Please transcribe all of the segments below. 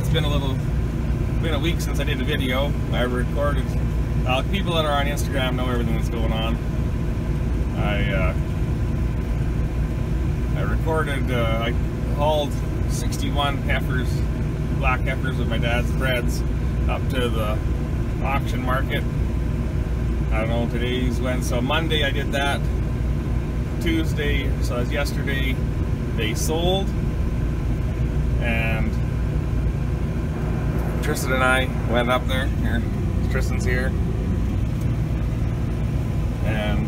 it's been a week since I did a video. I recorded. People that are on Instagram know everything that's going on. I recorded. I hauled 61 heifers, black heifers of my dad's breds, up to the auction market. I don't know. Today's Wednesday, so Monday I did that. Tuesday, so as yesterday, they sold, and Tristan and I went up there. Here, Tristan's here, and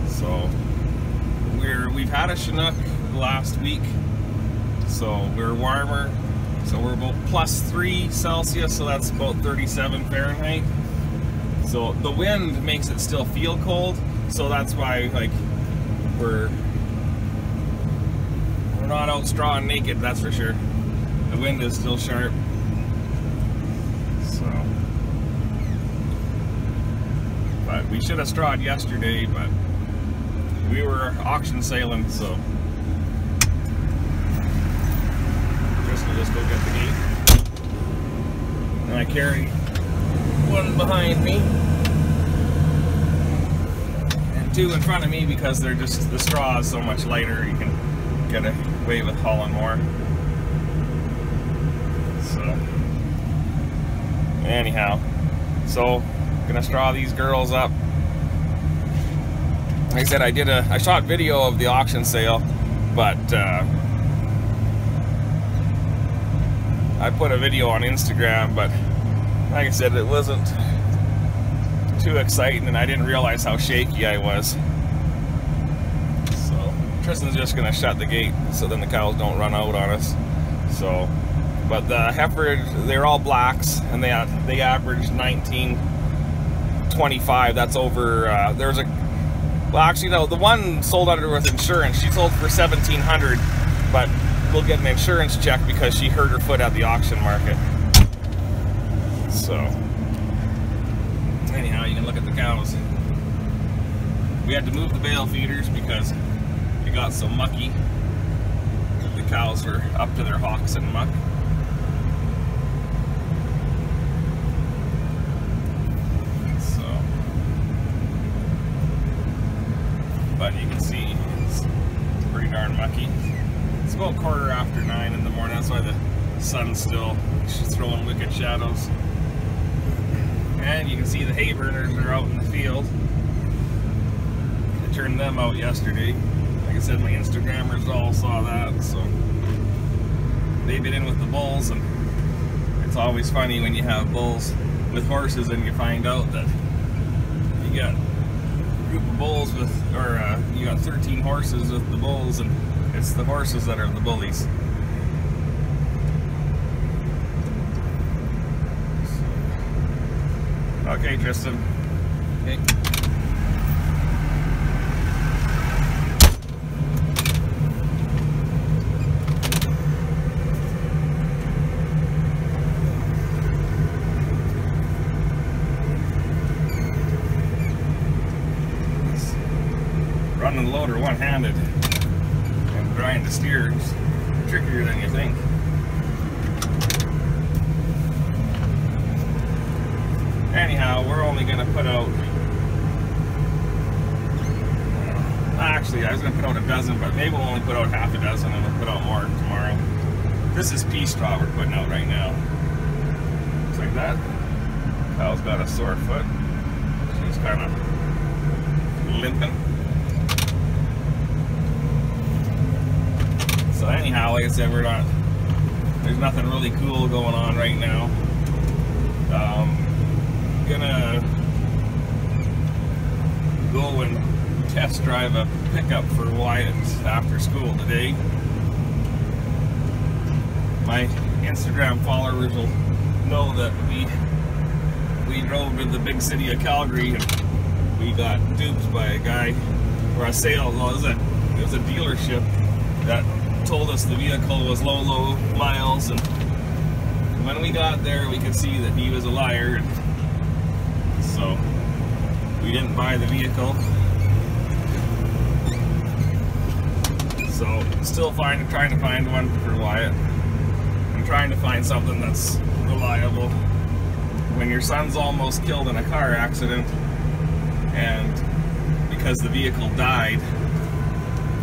so we've had a Chinook last week, so we're warmer. So we're about +3 Celsius, so that's about 37 Fahrenheit. So the wind makes it still feel cold, so that's why like we're not out strawing naked, that's for sure. The wind is still sharp. So, but we should have strawed yesterday, but we were auction sailing, so just go get the gate. And I carry one behind me and two in front of me because they're just, the straw is so much lighter, you can get away with hauling more. So anyhow, so gonna straw these girls up. Like I said, I shot video of the auction sale, but I put a video on Instagram, but like I said, it wasn't too exciting and I didn't realize how shaky I was. So Tristan's just gonna shut the gate so then the cows don't run out on us. So, but the heifers, they're all blacks, and they average 19.25. That's over. There's a, well, actually no, the one sold under with insurance. She sold for 1,700, but we'll get an insurance check because she hurt her foot at the auction market. So anyhow, you can look at the cows. We had to move the bale feeders because it got so mucky. The cows were up to their hocks in muck. So, but you can see it's pretty darn mucky. It's about 9:15 in the morning. That's why the sun's still throwing wicked shadows. And you can see the hay burners are out in the field. I turned them out yesterday. Like I said, my Instagrammers all saw that, so they've been in with the bulls, and it's always funny when you have bulls with horses and you find out that you got a group of bulls with, or you got 13 horses with the bulls, and it's the horses that are the bullies. Okay, Tristan. Okay. Running the loader one-handed and trying to steer is trickier than you think. Anyhow, we're only going to put out, actually I was going to put out a dozen, but maybe we'll only put out half a dozen and we'll put out more tomorrow. This is pea straw we're putting out right now. Looks like that. Cow's got a sore foot. She's kind of limping. So anyhow, like I said, there's nothing really cool going on right now. Gonna go and test drive a pickup for Wyatt after school today. My Instagram followers will know that we drove to the big city of Calgary and we got duped by a guy, or a sales, well, it was a dealership that told us the vehicle was low miles, and when we got there we could see that he was a liar. So we didn't buy the vehicle. So still trying to find one for Wyatt. I'm trying to find something that's reliable. When your son's almost killed in a car accident, and because the vehicle died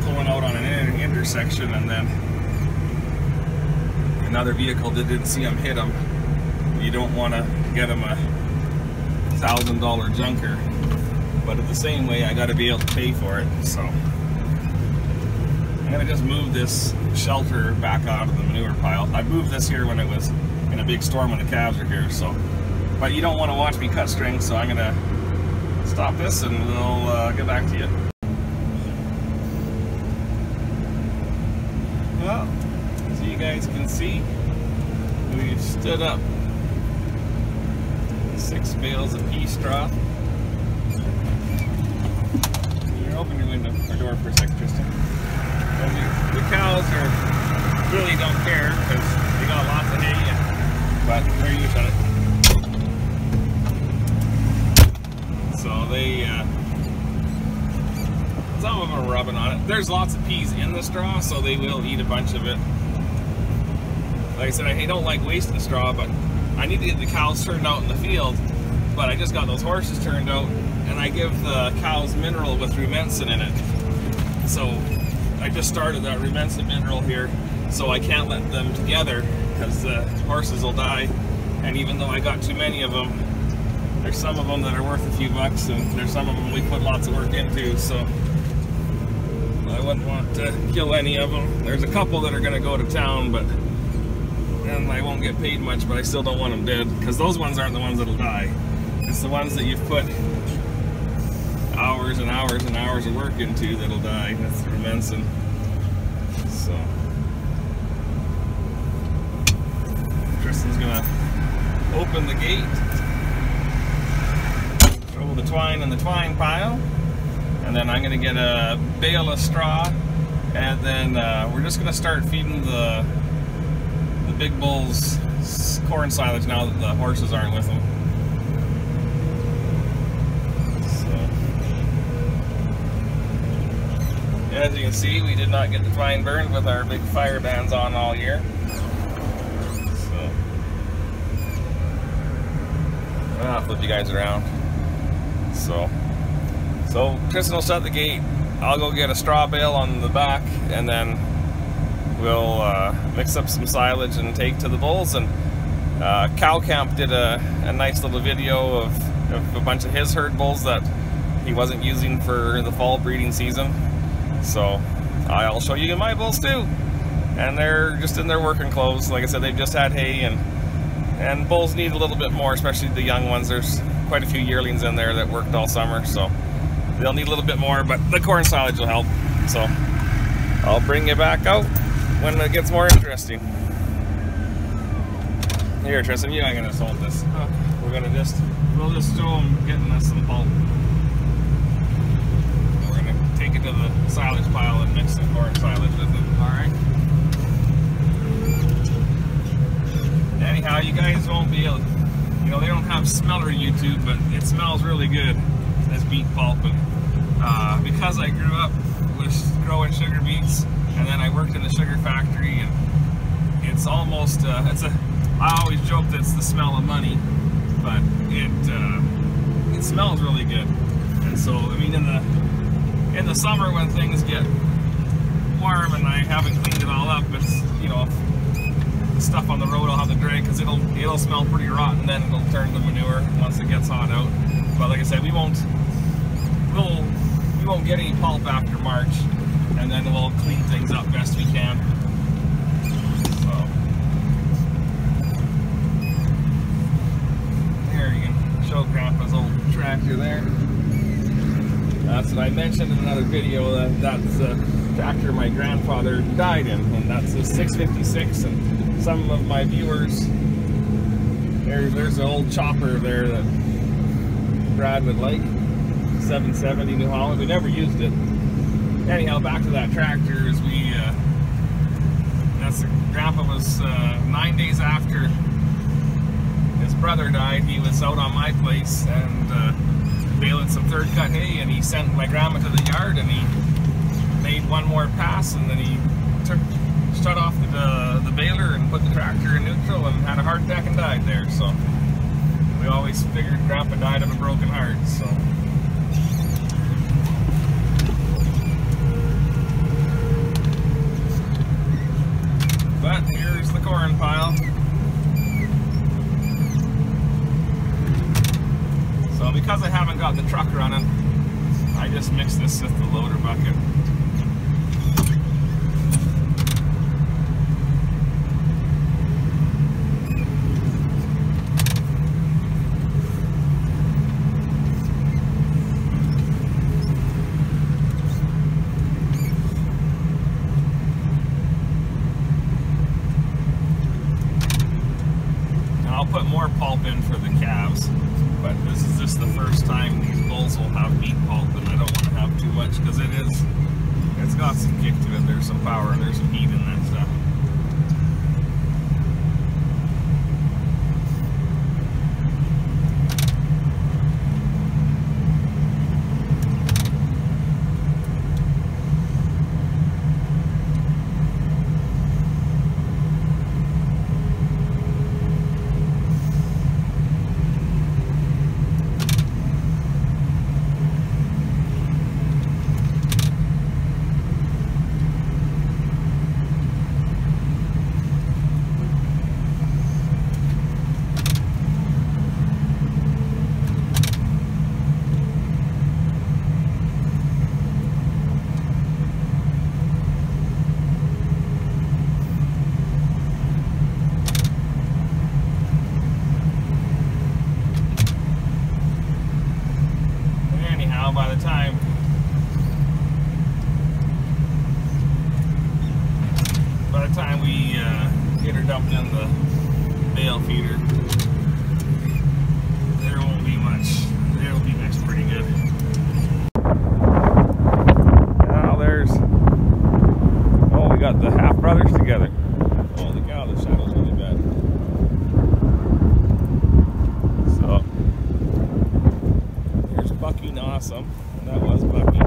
pulling out on an intersection, and then another vehicle that didn't see him hit him, you don't want to get him a $1,000 junker. But in the same way, I got to be able to pay for it. So I'm gonna just move this shelter back out of the manure pile. I moved this here when it was in a big storm when the calves were here. So, but you don't want to watch me cut strings, so I'm gonna stop this and we'll get back to you. Well, as you guys can see, we've stood up 6 bales of pea straw. You're open your window or door for a sec, Tristan. And the cows really don't care because they got lots of hay. But there, you shut it. So they, some of them are rubbing on it. There's lots of peas in the straw, so they will eat a bunch of it. Like I said, I don't like wasting straw, but I need to get the cows turned out in the field. But I just got those horses turned out, and I give the cows mineral with rumensin in it. So I just started that rumensin mineral here, so I can't let them together because the horses will die. And even though I got too many of them, there's some of them that are worth a few bucks, and there's some of them we put lots of work into, so I wouldn't want to kill any of them. There's a couple that are going to go to town, but then I won't get paid much, but I still don't want them dead, because those ones aren't the ones that'll die. It's the ones that you've put hours and hours and hours of work into that'll die. That's the rumensin. So Tristan's gonna open the gate, throw the twine in the twine pile, and then I'm gonna get a bale of straw, and then we're just gonna start feeding the big bulls corn silage now that the horses aren't with them. As you can see, we did not get the twine burned with our big fire bands on all year. So I'll flip you guys around. So Tristan will shut the gate. I'll go get a straw bale on the back, and then we'll mix up some silage and take to the bulls. And Cow Camp did a nice little video of a bunch of his herd bulls that he wasn't using for the fall breeding season. So I'll show you my bulls too, and they're just in their working clothes. Like I said, they've just had hay, and bulls need a little bit more, especially the young ones. There's quite a few yearlings in there that worked all summer, so they'll need a little bit more, but the corn silage will help. So I'll bring you back out when it gets more interesting. Here, Tristan, you ain't gonna hold this. We'll just show them getting us some pulp. Take it to the silage pile and mix some corn silage with it. Alright. Anyhow, you guys won't be able, you know, they don't have smeller YouTube, but it smells really good, this beet pulp. And because I grew up with growing sugar beets, and then I worked in the sugar factory, and it's almost, I always joke that it's the smell of money, but it smells really good. And so, I mean, in the summer when things get warm and I haven't cleaned it all up, it's, you know, the stuff on the road I'll have to drag because it'll smell pretty rotten, then it'll turn to manure once it gets hot out. But like I said, we won't get any pulp after March, and then we'll clean things up best we can. So here you can show Grandpa's old tractor there. That's what I mentioned in another video, that's a tractor my grandfather died in, and that's a 656. And some of my viewers, there's an old chopper there that Brad would like, 770 New Holland. We never used it. Anyhow, back to that tractor. Grandpa was 9 days after his brother died. He was out on my place and baling some third cut hay, and he sent my grandma to the yard, and he made one more pass, and then he shut off the baler and put put the tractor in neutral and had a heart attack and died there. So we always figured Grandpa died of a broken heart. So. But here's the corn pile. So because I haven't got the truck running, I just mix this with the loader bucket. I'll put more pulp in for the calves, but this is just the first time these bulls will have meat pulp, and I don't want to have too much because it's got some kick to it. There's some power and there's some heat in that stuff. By the time we get her dumped in the bale feeder, there won't be much. It'll be mixed pretty good. Now there's, oh, we got the half brothers together. Holy cow, the shadow's really bad. So here's Bucky Awesome. That was Bucky.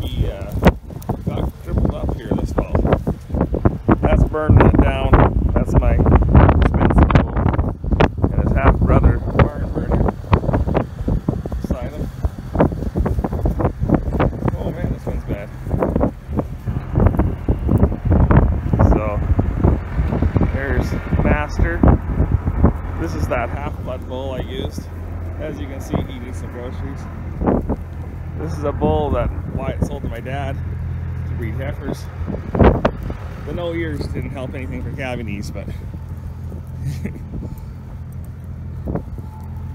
He got tripled up here this fall. That's burning it down. That's my expensive bull. And his half brother, barn burner, beside him. Oh man, this one's bad. So there's Master. This is that half-blood bull I used. As you can see, he needs some groceries. This is a bull that Wyatt sold to my dad to breed heifers. The no ears didn't help anything for calving ease, but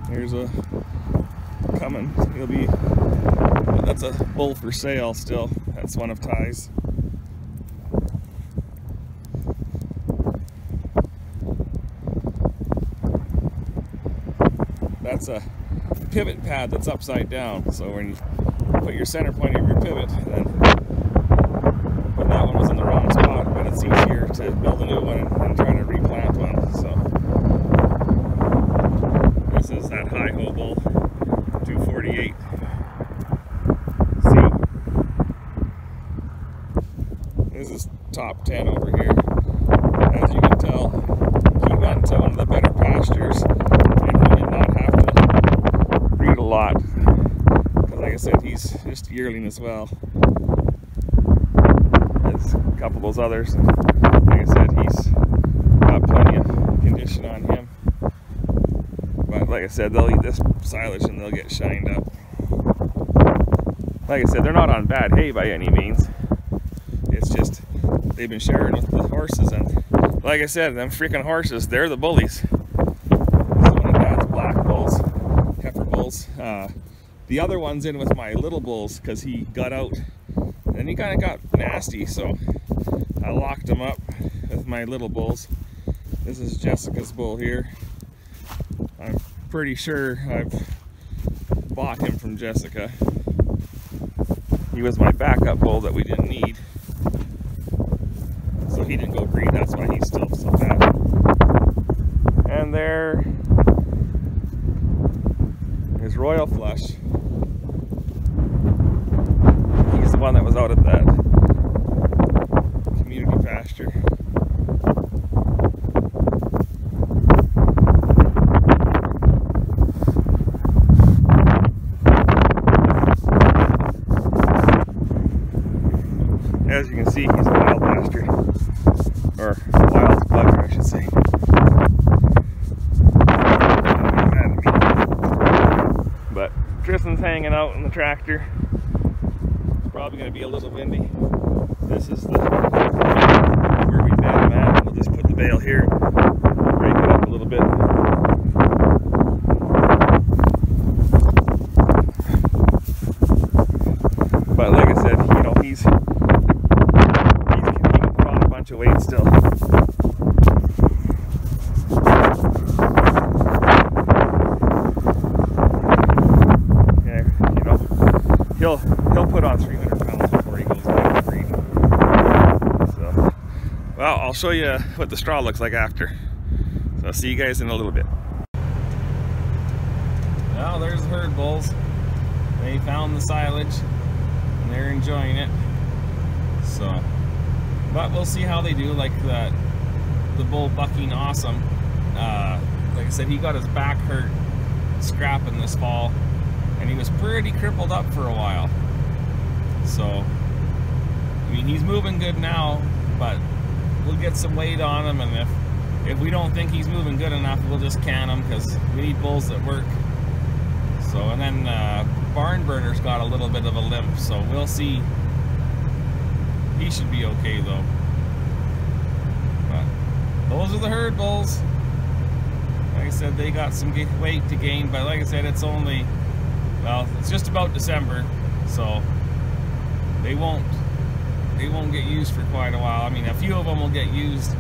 here's a coming. He'll be, that's a bull for sale still. That's one of Ty's. That's a pivot pad that's upside down. So when you put your center point of your pivot, then but that one was in the wrong spot, but it's easier to build a new one and try to replant one. So this is that high-ho bull, 248. See, this is top 10 over here. As you can tell, he went to one of the better pastures, and he did not have to breed a lot. Because like I said, he's just a yearling as well. There's a couple of those others. Like I said, he's got plenty of condition on him. But like I said, they'll eat this silage and they'll get shined up. Like I said, they're not on bad hay by any means. It's just they've been sharing with the horses, and like I said, them freaking horses, they're the bullies. This is one of Dad's black bulls, heifer bulls. The other one's in with my little bulls because he got out and he kind of got nasty, so I locked him up with my little bulls. This is Jessica's bull here. I'm pretty sure I've bought him from Jessica. He was my backup bull that we didn't need, so he didn't go breed. That's why he's still so fat. And there is Royal Flush. He's the one that was out at that community pasture. he's a wild bastard. Or wild bugger, I should say. But Tristan's hanging out in the tractor. It's probably going to be a little windy. This is the where we bed him at. We'll just put the bale here, break it up a little bit. But like I said, you know, he can put on a bunch of weight still. Yeah, you know, he'll put on 300 pounds before he goes down to breed. So, well, I'll show you what the straw looks like after. So I'll see you guys in a little bit. Well, there's the herd bulls. They found the silage. They're enjoying it, so, but we'll see how they do. Like the bull bucking awesome, like I said, he got his back hurt scrapping this fall, and he was pretty crippled up for a while. So I mean, he's moving good now, but we'll get some weight on him, and if we don't think he's moving good enough, we'll just can him, because we need bulls that work. So, and then Barn Burner's got a little bit of a limp, so we'll see. He should be okay though. But those are the herd bulls. Like I said, they got some weight to gain, but like I said, it's only, well, it's just about December, so they won't get used for quite a while. I mean, a few of them will get used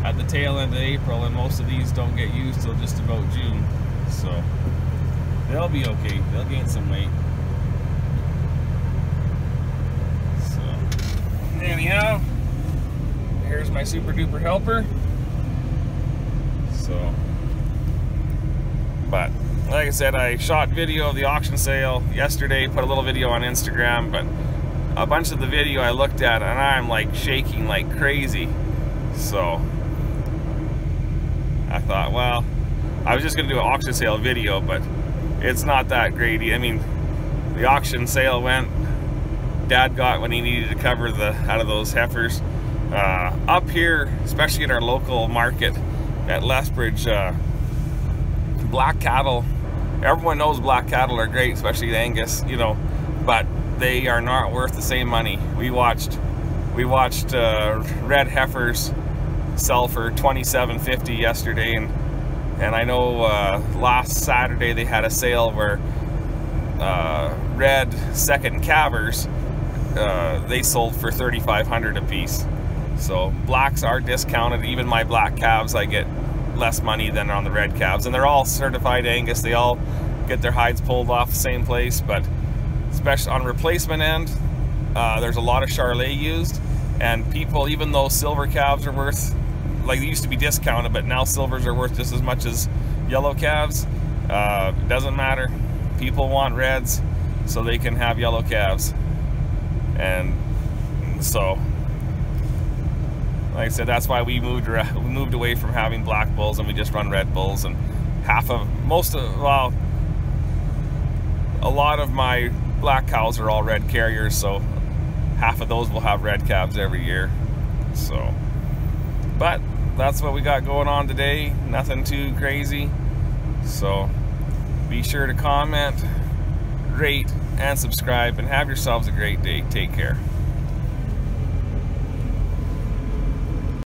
at the tail end of April, and most of these don't get used till just about June. So they'll be okay. They'll gain some weight. So, anyhow, here's my super duper helper. So, but like I said, I shot video of the auction sale yesterday, put a little video on Instagram, but a bunch of the video I looked at and I'm like shaking like crazy. So I thought, well, I was just gonna do an auction sale video, but it's not that great. I mean, the auction sale went, Dad got what he needed to cover out of those heifers. Up here, especially in our local market at Lethbridge, black cattle, everyone knows black cattle are great, especially the Angus, you know, but they are not worth the same money. We watched red heifers sell for $27.50 yesterday, and I know last Saturday they had a sale where red second calvers, they sold for $3,500 a piece. So blacks are discounted. Even my black calves, I get less money than on the red calves, and they're all certified Angus. They all get their hides pulled off the same place, but especially on replacement end, there's a lot of Charolais used, and people, even though silver calves are worth, like, they used to be discounted, but now silvers are worth just as much as yellow calves. It doesn't matter. People want reds so they can have yellow calves. And so, like I said, that's why we moved away from having black bulls, and we just run red bulls. And well, a lot of my black cows are all red carriers, so half of those will have red calves every year. So, but that's what we got going on today. Nothing too crazy. So be sure to comment, rate, and subscribe, and have yourselves a great day. Take care.